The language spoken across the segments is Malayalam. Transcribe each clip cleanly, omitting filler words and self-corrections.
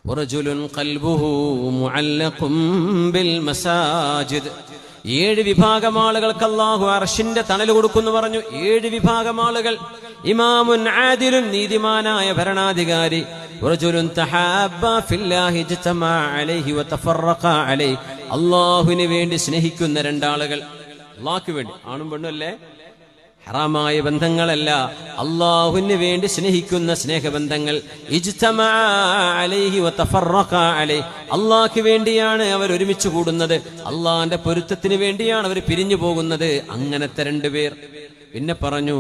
വറജുലുൻ ഖൽബുഹു മുഅല്ലഖും ബിൽ മസാജിദ്. 7 വിഭാഗം ആളുകൾക്ക് അല്ലാഹു അർശിന്റെ തണൽ കൊടുക്കുന്നു പറഞ്ഞു. 7 വിഭാഗം ആളുകൾ. ഇമാമുൻ ആദിലുൻ, നീതിമാനായ ഭരണാധികാരി. വറജുലുൻ തഹാബ്ബ ഫില്ലാഹി ഇജ്തമാ അലൈഹി വതഫറഖ അലൈഹി, അല്ലാഹുവിന് വേണ്ടി സ്നേഹിക്കുന്ന 2 ആളുകൾ. അല്ലാഹുവിന് വേണ്ടി, ആണും പെണ്ണും അല്ലേ, ഹറാമായ ബന്ധങ്ങളല്ല, അല്ലാഹുവിന് വേണ്ടി സ്നേഹിക്കുന്ന സ്നേഹബന്ധങ്ങൾ. ഇജ്തമാ അലൈഹി വതഫറഖ അലൈഹി, അല്ലാഹുവിന് വേണ്ടിയാണ് അവർ ഒരുമിച്ച് കൂടുന്നത്, അല്ലാഹുവിന്റെ പൊരുത്തത്തിന് വേണ്ടിയാണ് അവർ പിരിഞ്ഞു പോകുന്നത്. അങ്ങനത്തെ 2 പേർ. പിന്നെ പറഞ്ഞു,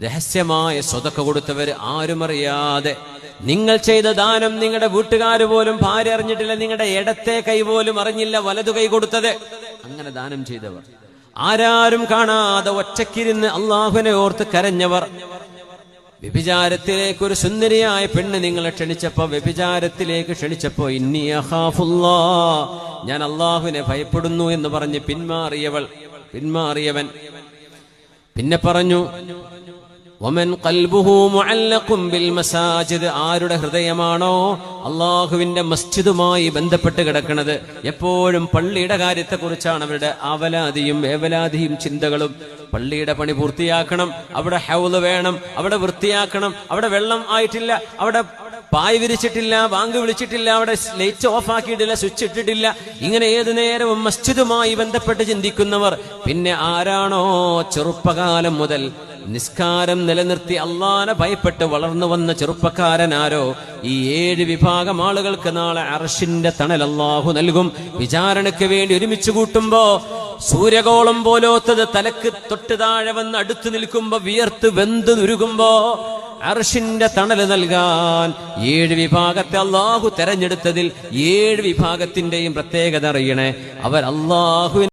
രഹസ്യമായ സ്വതക്ക കൊടുത്തവർ, ആരും അറിയാതെ. നിങ്ങൾ ചെയ്ത ദാനം നിങ്ങളുടെ വീട്ടുകാർ പോലും, ഭാര്യ അറിഞ്ഞിട്ടില്ല, നിങ്ങളുടെ ഇടത്തെ കൈ പോലും അറിഞ്ഞില്ല വലതു കൈ കൊടുത്തത്. അങ്ങനെ ദാനം ചെയ്തവർ, ആരാരും കാണാതെ ഒറ്റക്കിരുന്ന് അള്ളാഹുവിനെ ഓർത്ത് കരഞ്ഞവർ. വ്യഭിചാരത്തിലേക്ക് ഒരു സുന്ദരിയായ പെണ്ണ് നിങ്ങളെ ക്ഷണിച്ചപ്പോ, വ്യഭിചാരത്തിലേക്ക് ക്ഷണിച്ചപ്പോ, ഇന്നി അഖാഫുല്ലാഹ്, ഞാൻ അള്ളാഹുവിനെ ഭയപ്പെടുന്നു എന്ന് പറഞ്ഞ് പിന്മാറിയവൻ. പിന്നെ പറഞ്ഞു, വമൻ ഖൽബുഹു മുഅല്ലഖും ബിൽ മസാജിദ്, ആരുടെ ഹൃദയമാണോ അള്ളാഹുവിന്റെ മസ്ജിദുമായി ബന്ധപ്പെട്ട് കിടക്കുന്നത്, എപ്പോഴും പള്ളിയുടെ കാര്യത്തെക്കുറിച്ചാണ് അവരുടെ ആവലാതിയും വേവലാതിയും ചിന്തകളും. പള്ളിയുടെ പണി പൂർത്തിയാക്കണം, അവിടെ ഹൗള് വേണം, അവിടെ വൃത്തിയാക്കണം, അവിടെ വെള്ളം ആയിട്ടില്ല, അവിടെ പായ് വിരിച്ചിട്ടില്ല, ബാങ്ക് വിളിച്ചിട്ടില്ല, അവിടെ ലൈറ്റ് ഓഫ് ആക്കിയിട്ടില്ല, സ്വിച്ച് ഇട്ടിട്ടില്ല. ഇങ്ങനെ ഏതു നേരവും മസ്ജിദുമായി ബന്ധപ്പെട്ട് ചിന്തിക്കുന്നവർ. പിന്നെ ആരാണോ ചെറുപ്പകാലം മുതൽ നിസ്കാരം നിലനിർത്തി അള്ളാനെ ഭയപ്പെട്ട് വളർന്നു വന്ന ചെറുപ്പക്കാരനാരോ, ഈ 7 വിഭാഗം ആളുകൾക്ക് നാളെ അർശിന്റെ തണൽ അല്ലാഹു നൽകും. വിചാരണയ്ക്ക് വേണ്ടി ഒരുമിച്ച് കൂട്ടുമ്പോ സൂര്യകോളം പോലോത്തത് തലക്ക് തൊട്ട് താഴെ വന്ന് അടുത്തു നിൽക്കുമ്പോ, വിയർത്ത് വെന്ത് നുരുകുമ്പോ അർശിന്റെ തണൽ നൽകാൻ 7 വിഭാഗത്തെ അല്ലാഹു തെരഞ്ഞെടുത്തതിൽ 7 വിഭാഗത്തിന്റെയും പ്രത്യേകത അറിയണേ. അവർ അല്ലാഹു